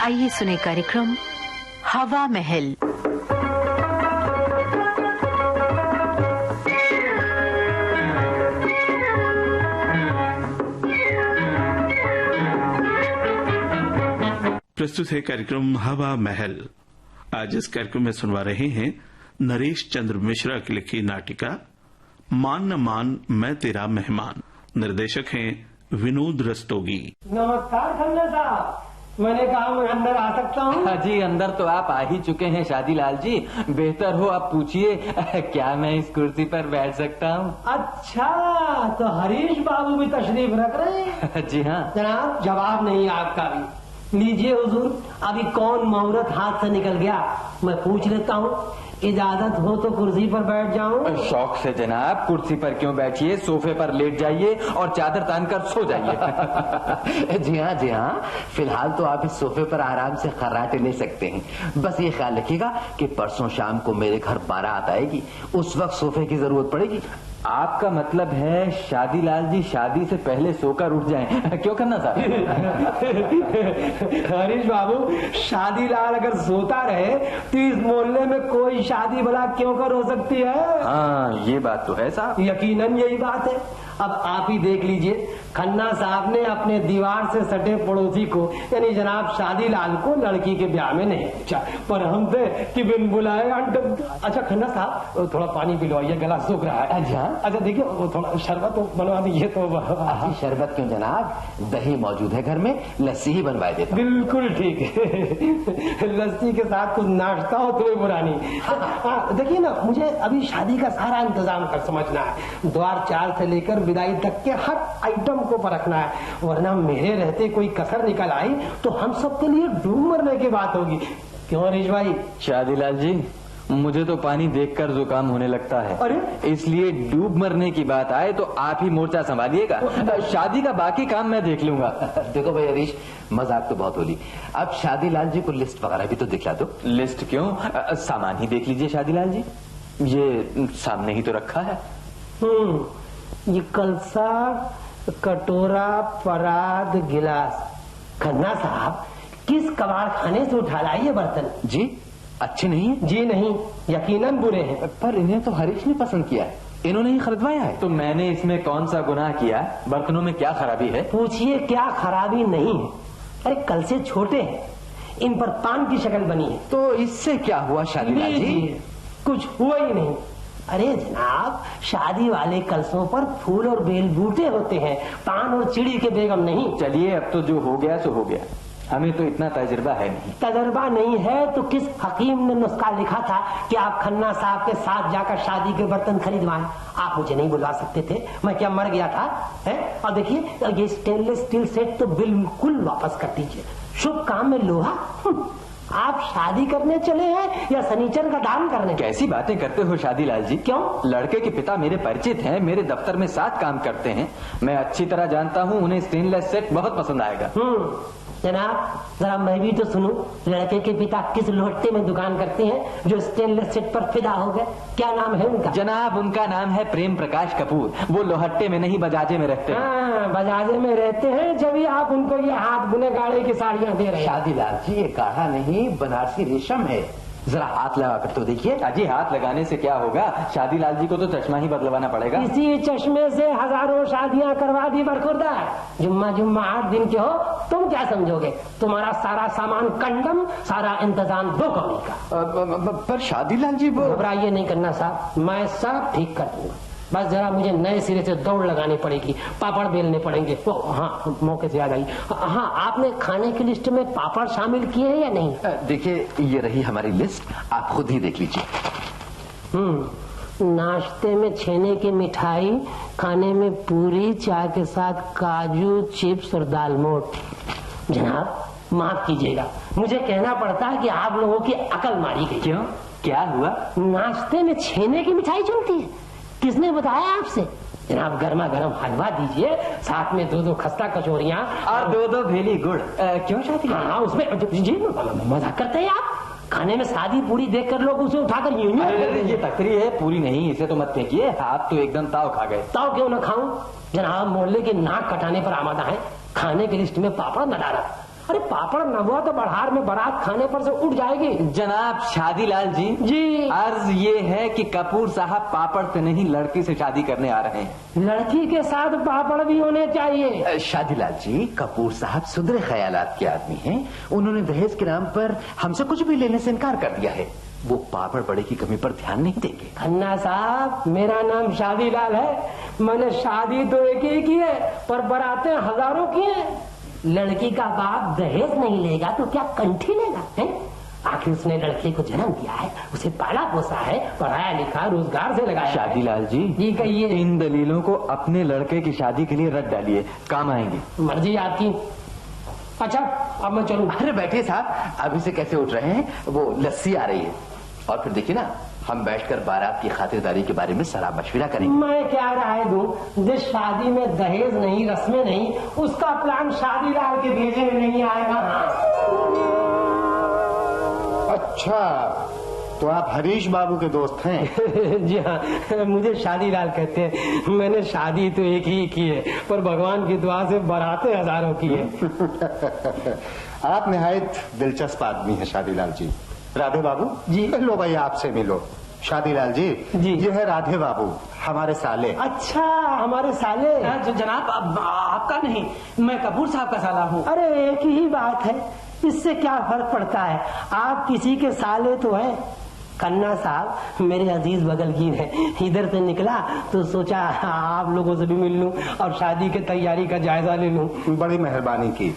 आइए सुने कार्यक्रम हवा महल। प्रस्तुत है कार्यक्रम हवा महल। आज इस कार्यक्रम में सुनवा रहे हैं नरेश चंद्र मिश्रा की लिखी नाटिका मान न मान मैं तेरा मेहमान। निर्देशक हैं विनोद रस्तोगी। नमस्कार खन्ना साहब, मैंने कहा मैं अंदर आ सकता हूँ? हाँ जी, अंदर तो आप आ ही चुके हैं शादीलाल जी। बेहतर हो आप पूछिए, क्या मैं इस कुर्सी पर बैठ सकता हूँ? अच्छा, तो हरीश बाबू भी तशरीफ रख रहे हैं? जी हाँ जनाब, जवाब नहीं आपका भी। लीजिए हुजूर, अभी कौन मुहूर्त हाथ से निकल गया, मैं पूछ लेता हूँ। इजाजत हो तो कुर्सी पर बैठ जाऊं? शौक से जनाब, कुर्सी पर क्यों बैठिए, सोफे पर लेट जाइए और चादर तानकर सो जाइए। जी हाँ, फिलहाल तो आप इस सोफे पर आराम से खर्राटे ले सकते हैं। बस ये ख्याल रखिएगा कि परसों शाम को मेरे घर बारात आएगी, उस वक्त सोफे की जरूरत पड़ेगी। आपका मतलब है शादीलाल जी शादी से पहले सोकर उठ जाएं, क्यों करना साहब? हरीश बाबू, शादीलाल अगर सोता रहे तो इस मोहल्ले में कोई शादी भला क्यों कर हो सकती है? हाँ, ये बात तो है साहब। यकीनन यही बात है। अब आप ही देख लीजिए, खन्ना साहब ने अपने दीवार से सटे पड़ोसी को यानी जनाब शादीलाल को लड़की के ब्याह में नहीं पूछा, पर हम थे कि बिन बुलाए। अच्छा खन्ना साहब, थोड़ा पानी पिलवाइए, गला सूख रहा है। अच्छा देखिए, वो थोड़ा शरबत तो बनवा दीजिए। तो शरबत क्यों जनाब, दही मौजूद है घर में, लस्सी ही बनवा देता। बिल्कुल ठीक है। लस्सी के साथ कुछ नाश्ता हो तो बुरा नहीं। देखिए ना, मुझे अभी शादी का सारा इंतजाम कर समझना है। द्वार चाल से लेकर विदाई तक के हर आइटम को परखना है, वरना मेरे रहते कोई कसर निकल आई तो हम सबके लिए डूब मरने की बात होगी। क्यों हरीश भाई? शादीलाल जी, मुझे तो पानी देखकर जुकाम होने लगता है। अरे, इसलिए डूब मरने की बात आए तो आप ही मोर्चा संभालिएगा, शादी का बाकी काम मैं देख लूंगा। देखो भाई हरीश, मजाक तो बहुत होली। अब शादीलाल जी को लिस्ट वगैरह भी तो दिखला दो। लिस्ट क्यों, सामान ही देख लीजिए शादीलाल जी, ये सामने ही तो रखा है। ये कलसा, कटोरा, परात, गिलास। खन्ना साहब, किस कबाड़ खाने से उठा लाई ये बर्तन? जी अच्छे नहीं है? जी नहीं, यकीनन बुरे हैं। पर इन्हें तो हरीश ने पसंद किया है, इन्होंने ही खरीदवाया है। तो मैंने इसमें कौन सा गुनाह किया? बर्तनों में क्या खराबी है? पूछिए, क्या खराबी नहीं है? अरे कल से छोटे हैं, इन पर पान की शक्ल बनी है। तो इससे क्या हुआ शादीलाल जी? कुछ हुआ ही नहीं। अरे जनाब, शादी वाले कलसों पर फूल और बेल बूटे होते हैं, पान और चिड़ी के बेगम नहीं। चलिए, अब तो जो हो गया सो हो गया, हमें तो इतना तजुर्बा है नहीं। तजुर्बा नहीं है तो किस हकीम ने नुस्खा लिखा था कि आप खन्ना साहब के साथ जाकर शादी के बर्तन खरीदवाएं? आप मुझे नहीं बुलवा सकते थे, मैं क्या मर गया था? है? और देखिए, ये स्टेनलेस स्टील सेट तो बिल्कुल वापस कर दीजिए। शुभ काम में लोहा। आप शादी करने चले हैं या सनीचर का दान करने? कैसी बातें करते हो शादीलाल जी? क्यों? लड़के के पिता मेरे परिचित हैं, मेरे दफ्तर में साथ काम करते हैं, मैं अच्छी तरह जानता हूँ उन्हें स्टेनलेस सेट बहुत पसंद आएगा। जनाब, जरा मैं भी तो सुनूं, लड़के के पिता किस लोहट्टे में दुकान करते हैं जो स्टेनलेस सेट पर फिदा हो गए? क्या नाम है उनका? जनाब, उनका नाम है प्रेम प्रकाश कपूर। वो लोहट्टे में नहीं, बजाजे में रहते हैं। हाँ, बजाजे में रहते हैं, जब आप उनको ये हाथ बुने गाड़े की साड़ियाँ दे रहे हैं। शादीलाल जी, ये गाढ़ा नहीं, बनारसी रेशम है। जरा हाथ लगा कर तो देखिए। अजी, हाथ लगाने से क्या होगा? शादीलाल जी को तो चश्मा ही बदलवाना पड़ेगा। इसी चश्मे से हजारों शादियां करवा दी बरखुरदार। जुम्मा 8 दिन के हो, तुम क्या समझोगे? तुम्हारा सारा सामान कंडम, सारा इंतजाम 2 कौड़ी का। पर शादीलाल जी, वो घबराइए नहीं करना साहब, मैं सब ठीक कर दूंगा। बस जरा मुझे नए सिरे से दौड़ लगानी पड़ेगी, पापड़ बेलने पड़ेंगे। ओ हाँ, मौके से याद आई। हाँ, आपने खाने की लिस्ट में पापड़ शामिल किए हैं या नहीं? देखिए, ये रही हमारी लिस्ट, आप खुद ही देख लीजिए। नाश्ते में छेने की मिठाई, खाने में पूरी, चाय के साथ काजू चिप्स और दाल मोट। जनाब माफ कीजिएगा, मुझे कहना पड़ता है कि आप लोगों की अकल मारी गई। क्यों, क्या हुआ? नाश्ते में छेने की मिठाई चलती है? किसने बताया आपसे? जनाब, गर्मा गर्म हलवा दीजिए, साथ में 2-2 खस्ता कचौरियाँ और 2-2 भेली गुड़। क्यों शादी? हाँ, उसमें जी मजाक करते हैं आप? खाने में सादी पूरी देखकर लोग उसे उठाकर ये तकरी है, पूरी नहीं, इसे तो मत फेंकिए। आप तो एकदम ताव खा गए। ताव क्यों न खाऊं? जनाब, मोहल्ले के नाक कटाने पर आमादा है, खाने की लिस्ट में पापड़ न डाला। अरे पापड़ न हुआ तो बड़हार में बारात खाने पर से उठ जाएगी। जनाब शादीलाल जी, जी अर्ज ये है कि कपूर साहब पापड़ से नहीं लड़की से शादी करने आ रहे हैं। लड़की के साथ पापड़ भी होने चाहिए। शादीलाल जी, कपूर साहब सुधरे ख्यालात के आदमी हैं। उन्होंने दहेज के नाम पर हमसे कुछ भी लेने से इनकार कर दिया है। वो पापड़ बड़े की कमी पर ध्यान नहीं देंगे। खन्ना साहब, मेरा नाम शादीलाल है। मैंने शादी तो एक ही की है पर बारातें हजारों की हैं। लड़की का बाप दहेज नहीं लेगा तो क्या कंठी लेगा है? आखिर उसने लड़के को जन्म दिया है, उसे पाला पोसा है, पढ़ाया लिखा, रोजगार से लगाया। शादीलाल जी कहिए। इन दलीलों को अपने लड़के की शादी के लिए रख डालिए, काम आएंगे। मर्जी आपकी। अच्छा अब मैं चलूँ? अरे बैठिए साहब, अभी से कैसे उठ रहे हैं? वो लस्सी आ रही है और फिर देखिए ना, हम बैठकर बारात की खातिरदारी के बारे में सलाह मशविरा करेंगे। मैं क्या राय दूं? जिस शादी में दहेज नहीं, रस्में नहीं, उसका प्लान शादीलाल के भेजे में नहीं आएगा। अच्छा, तो आप हरीश बाबू के दोस्त हैं? जी हाँ, मुझे शादीलाल कहते हैं। मैंने शादी तो एक ही की है पर भगवान की दुआ से बारातें हजारों की है। आप निहायत दिलचस्प आदमी हैं शादीलाल जी। राधे बाबू जी। लो भाई, आपसे मिलो। शादीलाल जी, ये है राधे बाबू, हमारे साले। अच्छा, हमारे साले। जनाब आपका नहीं, मैं कपूर साहब का साला हूँ। अरे एक ही बात है, इससे क्या फर्क पड़ता है? आप किसी के साले तो हैं। खन्ना साहब मेरे अजीज बगलगीर है, इधर से निकला तो सोचा आप लोगों से भी मिल लूं और शादी की तैयारी का जायजा ले लूं। बड़ी मेहरबानी की।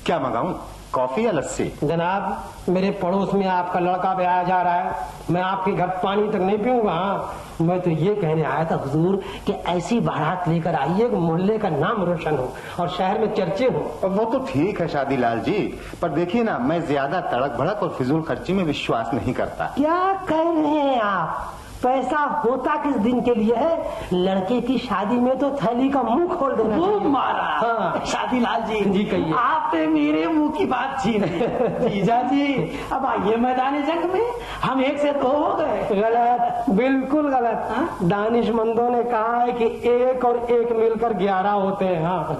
क्या मंगाऊं, कॉफी या लस्सी? जनाब, मेरे पड़ोस में आपका लड़का ब्याया जा रहा है, मैं आपके घर पानी तक नहीं पीऊंगा। मैं तो ये कहने आया था हुजूर कि ऐसी बारात लेकर आइए कि मोहल्ले का नाम रोशन हो और शहर में चर्चे हो। वो तो ठीक है शादीलाल जी, पर देखिए ना, मैं ज्यादा तड़क भड़क और फिजूल खर्ची में विश्वास नहीं करता। क्या कह रहे हैं आप? पैसा होता किस दिन के लिए है? लड़के की शादी में तो थैली का मुंह खोल देना चाहिए। मारा। हाँ। शादीलाल जी, जी कहिए। आपने मेरे मुंह की बात छीन ली। जीजा जी, अब आइए मैदान जंग में, हम एक से दो हो गए। गलत, बिल्कुल गलत। दानिशमंदों ने कहा है कि एक और एक मिलकर 11 होते हैं। हाँ।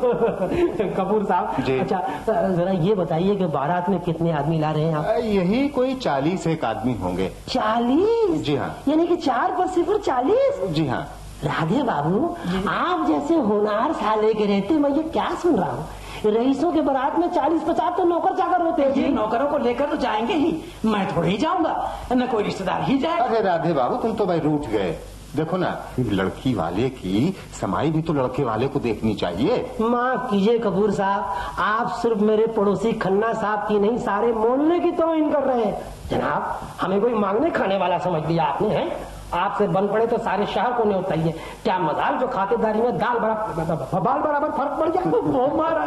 कपूर साहब जी। अच्छा जरा ये बताइए कि बारात में कितने आदमी ला रहे हैं आप? यही कोई 40 एक आदमी होंगे। 40? जी हाँ। यानी कि 4 पर 40? जी हाँ। राधे बाबू, आप जैसे होनार साले के रहते मैं ये क्या सुन रहा हूँ? रईसों के बारात में 40-50 तो नौकर चाकर होते हैं जी, जी। नौकरों को लेकर तो जाएंगे ही, मैं थोड़ी ही जाऊंगा, न कोई रिश्तेदार ही जाएगा। अरे राधे बाबू, तुम तो भाई रूठ गए। देखो ना, लड़की वाले की समाई भी तो लड़के वाले को देखनी चाहिए। माफ कीजिए कपूर साहब, आप सिर्फ मेरे पड़ोसी खन्ना साहब की नहीं, सारे मोहल्ले की तौहीन कर रहे हैं। जनाब, हमें कोई मांगने खाने वाला समझ लिया आपने, है? आपसे बन पड़े तो सारे शहर को न्योताइए। क्या मजाल जो खातिरदारी में बाल बराबर फर्क पड़ जाए। वो मारा।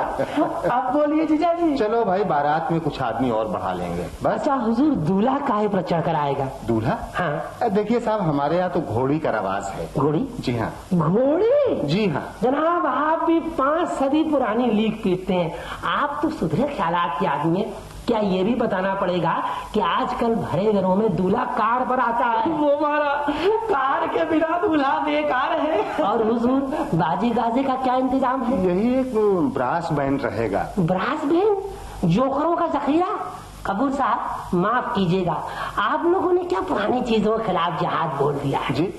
आप बोलिए जीजा जी। चलो भाई, बारात में कुछ आदमी और बढ़ा लेंगे बस। अच्छा हुजूर, दूल्हा काहे पर चढ़ कर आएगा? दूल्हा? हाँ। देखिए साहब, हमारे यहाँ तो घोड़ी का रवाज है। घोड़ी? जी हाँ। घोड़ी? जी हाँ। जनाब, आप भी 5 सदी पुरानी लीक पीते हैं। आप तो सुधरे ख्यालात के आदमी हैं। क्या ये भी बताना पड़ेगा कि आजकल भरे घरों में दूल्हा कार पर आता है? वो मारा, कार के बिना दूल्हा बेकार है। और हुजूर, बाजी गाजे का क्या इंतजाम है? यही एक ब्रास बैंड रहेगा। Brass band? जोकरों का जखीरा? कपूर साहब माफ कीजिएगा, आप लोगों ने क्या पुरानी चीजों के खिलाफ जिहाद बोल दिया है? जी,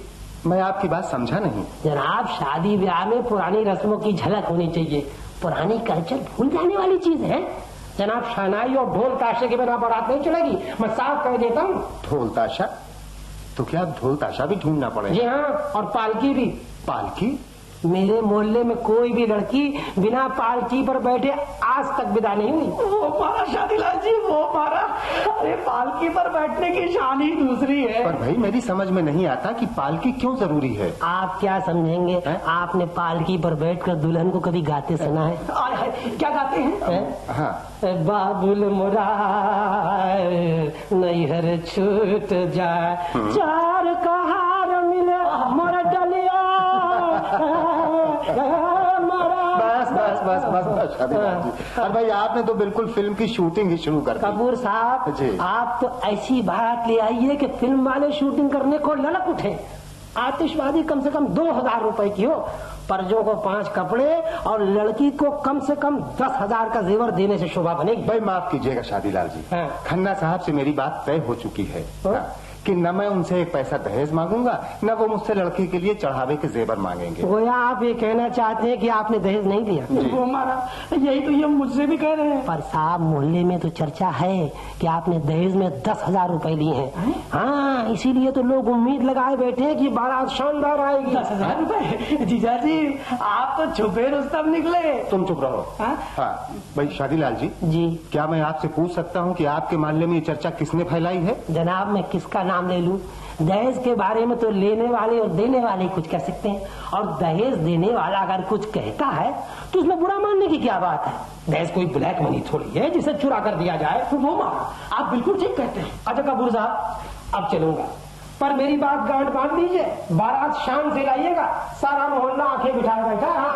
मैं आपकी बात समझा नहीं। जनाब, शादी ब्याह में पुरानी रस्मों की झलक होनी चाहिए। पुरानी कल्चर भूल जाने वाली चीज है। जनाब, शहनाई और ढोल ताशे के बिना बारात नहीं चलेगी, मैं साफ कह देता हूँ। ढोल ताशा? तो क्या ढोल ताशा भी ढूंढना पड़ेगा? जी हाँ, और पालकी भी। पालकी? मेरे मोहल्ले में कोई भी लड़की बिना पालकी पर बैठे आज तक विदा नहीं हुई। वो मारा शादीलाल जी, वो मारा। अरे पालकी पर बैठने की शान ही दूसरी है। पर भाई, मेरी समझ में नहीं आता कि पालकी क्यों जरूरी है। आप क्या समझेंगे? आपने पालकी पर बैठकर दुल्हन को कभी गाते सुना है? क्या गाते हैं? हाँ। बाबुल मोरा नैहर छूट जाए, चार कहार मिले मोरा डलिया। बस बस बस बस बस शादीलाल जी। अरे भाई, आपने तो बिल्कुल फिल्म की शूटिंग ही शुरू कर दी। कपूर साहब जी। आप तो ऐसी बात ले आइए कि फिल्म वाले शूटिंग करने को ललक उठे। आतिशबाजी कम से कम 2000 रुपए की हो, पर्जों को 5 कपड़े और लड़की को कम से कम 10,000 का जेवर देने से शोभा बनेगी। भाई माफ कीजिएगा शादीलाल जी, हाँ। खन्ना साहब से मेरी बात तय हो चुकी है कि न मैं उनसे एक पैसा दहेज मांगूंगा, न वो मुझसे लड़की के लिए चढ़ावे के जेवर मांगेंगे। गोया आप ये कहना चाहते हैं कि आपने दहेज नहीं दिया? वो महाराज यही तो ये मुझसे भी कह रहे हैं। पर साहब मोहल्ले में तो चर्चा है कि आपने दहेज में 10,000 रुपए लिए हैं। हाँ, इसीलिए तो लोग उम्मीद लगाए बैठे हैं कि बारात शानदार आएगी। 10,000 रुपए? जीजा जी आप तो छुपे रुस्तम निकले। तुम चुप रहो। हाँ? हाँ भाई शादीलाल जी, क्या मैं आपसे पूछ सकता हूँ कि आपके मोहल्ले में ये चर्चा किसने फैलाई है? जनाब मैं किसका नाम ले लूं? दहेज के बारे में तो लेने वाले और देने वाले कुछ कह सकते हैं, और दहेज देने वाला अगर कुछ कहता है तो उसमें बुरा मानने की क्या बात है? दहेज कोई ब्लैक मनी थोड़ी है जिसे चुरा कर दिया जाए। तो वो मारा, आप बिल्कुल ठीक कहते हैं। अच्छा कपूर साहब अब चलूंगा, पर मेरी बात गांठ बांध दीजिए, बारात शान से लाइएगा, सारा मोहल्ला आंखें बिठाए बैठा। हाँ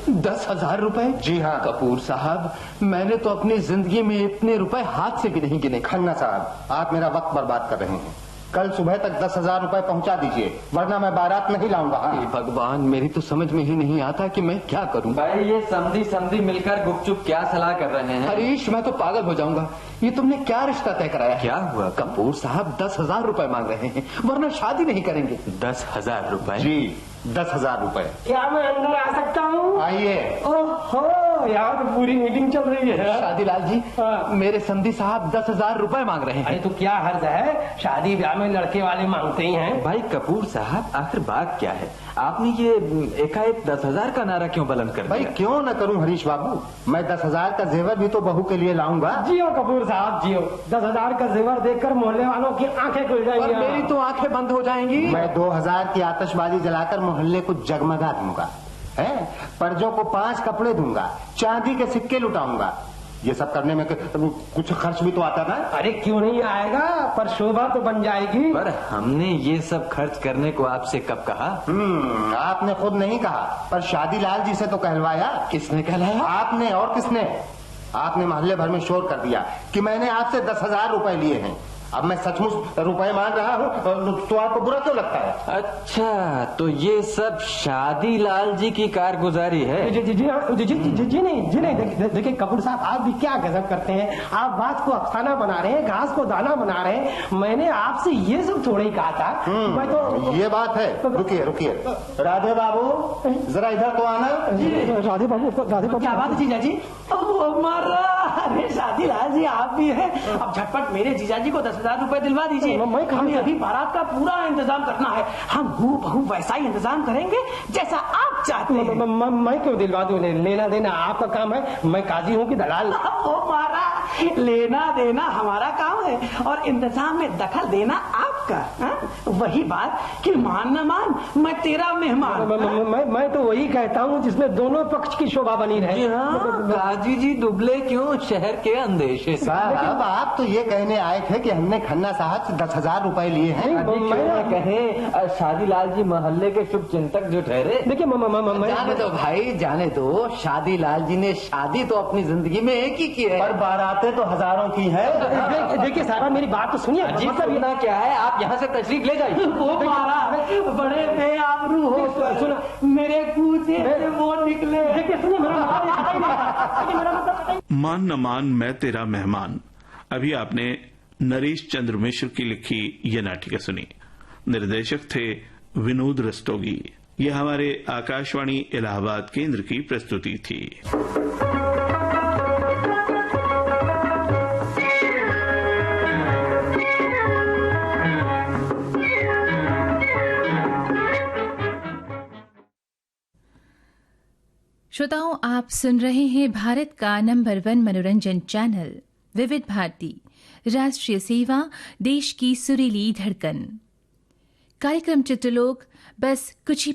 10,000 रुपए? जी हाँ। कपूर साहब, मैंने तो अपनी जिंदगी में इतने रुपए हाथ से भी नहीं गिने। खन्ना साहब, आप मेरा वक्त बर्बाद कर रहे हैं। कल सुबह तक 10,000 रुपए पहुंचा दीजिए, वरना मैं बारात नहीं लाऊंगा। हाँ। हे भगवान, मेरी तो समझ में ही नहीं आता कि मैं क्या करूं। भाई ये समधी मिलकर गुपचुप क्या सलाह कर रहे हैं? हरीश, मैं तो पागल हो जाऊंगा। ये तुमने क्या रिश्ता तय कराया? क्या हुआ? कपूर साहब 10,000 रुपए मांग रहे हैं, वरना शादी नहीं करेंगे। 10,000 रुपए? जी 10,000 रुपए। क्या मैं अंदर आ सकता हूँ? आइए। ओहो, यहाँ तो पूरी मीटिंग चल रही है। शादीलाल जी, हाँ। मेरे समधी साहब 10,000 रुपए मांग रहे अरे हैं। तो क्या हर्ज है, शादी ब्याह में लड़के वाले मांगते ही हैं। भाई कपूर साहब, आखिर बात क्या है? आपने ये एकाएक 10,000 का नारा क्यों बुलंद कर भाई दिया? क्यों न करूं हरीश बाबू, मैं 10,000 का जेवर भी तो बहू के लिए लाऊंगा। जियो कपूर साहब जियो, 10,000 का जेवर देखकर मोहल्ले वालों की आंखें खुल और जाएंगी। मेरी तो आंखें बंद हो जाएंगी। मैं 2000 की आतिशबाजी जलाकर मोहल्ले को जगमगा दूंगा, है पर्जों को 5 कपड़े दूंगा, चांदी के सिक्के लुटाऊंगा। ये सब करने में कुछ खर्च भी तो आता ना। अरे क्यों नहीं आएगा, पर शोभा तो बन जाएगी। पर हमने ये सब खर्च करने को आपसे कब कहा? आपने खुद नहीं कहा, पर शादीलाल जी से तो कहलवाया। किसने कहलाया? आपने, और किसने? आपने मोहल्ले भर में शोर कर दिया कि मैंने आपसे 10,000 रुपए लिए हैं। अब मैं सचमुच रुपए मांग रहा हूँ तो आपको बुरा क्यों लगता है? अच्छा, तो ये सब शादीलाल जी की कारगुजारी है? जी नहीं, देखिए कपूर साहब आप भी क्या गजब करते हैं। आप बात को अफसाना बना रहे हैं, घास को दाना बना रहे हैं। मैंने आपसे ये सब थोड़ा ही कहा था। मैं तो ये बात है। रुकिए राधे बाबू, जरा इधर तो आना। राधे बाबू क्या बात है जीजा जी? अरे शादीलाल जी आप भी हैं। अब झटपट मेरे जीजा जी को 10,000 रुपए दिलवा दीजिए। हमें अभी बारात का पूरा इंतजाम करना है। हम हूबहू वैसा ही इंतजाम करेंगे जैसा आप चाहते हैं। मैं क्यों दिलवा दूं? लेना देना आपका काम है, मैं काजी हूँ कि दलाल? ओ मारा, लेना देना हमारा काम है और इंतजाम में दखल देना आपका। वही बात कि मान न मान, मैं तेरा मेहमान। मैं तो वही कहता हूँ जिसमें दोनों पक्ष की शोभा बनी रहे। काजी जी दुबले क्यों शहर के अंदेशे से? साहब आप तो ये कहने आए थे कि हमने खन्ना साहब से 10,000 रुपए लिए हैं। कहे शादीलाल जी मोहल्ले के शुभ चिंतक जो ठहरे। देखिए जाने दो भाई, जाने दो। शादीलाल जी ने शादी तो अपनी जिंदगी में एक ही की है, पर बारातें तो हजारों की है। देखिए साहब मेरी बात तो सुनिए। मतलब क्या है, आप यहाँ से तशरीफ ले जाइए। वो मारा, बड़े बेआबरू हो, सुना मेरे कूचे से वो निकले। देखिए सुनिए मेरा मतलब। मान न मान मैं तेरा मेहमान। अभी आपने नरेश चंद्र मिश्र की लिखी ये नाटिका सुनी। निर्देशक थे विनोद रस्तोगी। ये हमारे आकाशवाणी इलाहाबाद केंद्र की प्रस्तुति थी। श्रोताओं, आप सुन रहे हैं भारत का नंबर 1 मनोरंजन चैनल विविध भारती, राष्ट्रीय सेवा, देश की सुरीली धड़कन। कार्यक्रम चित्रलोक बस कुछ ही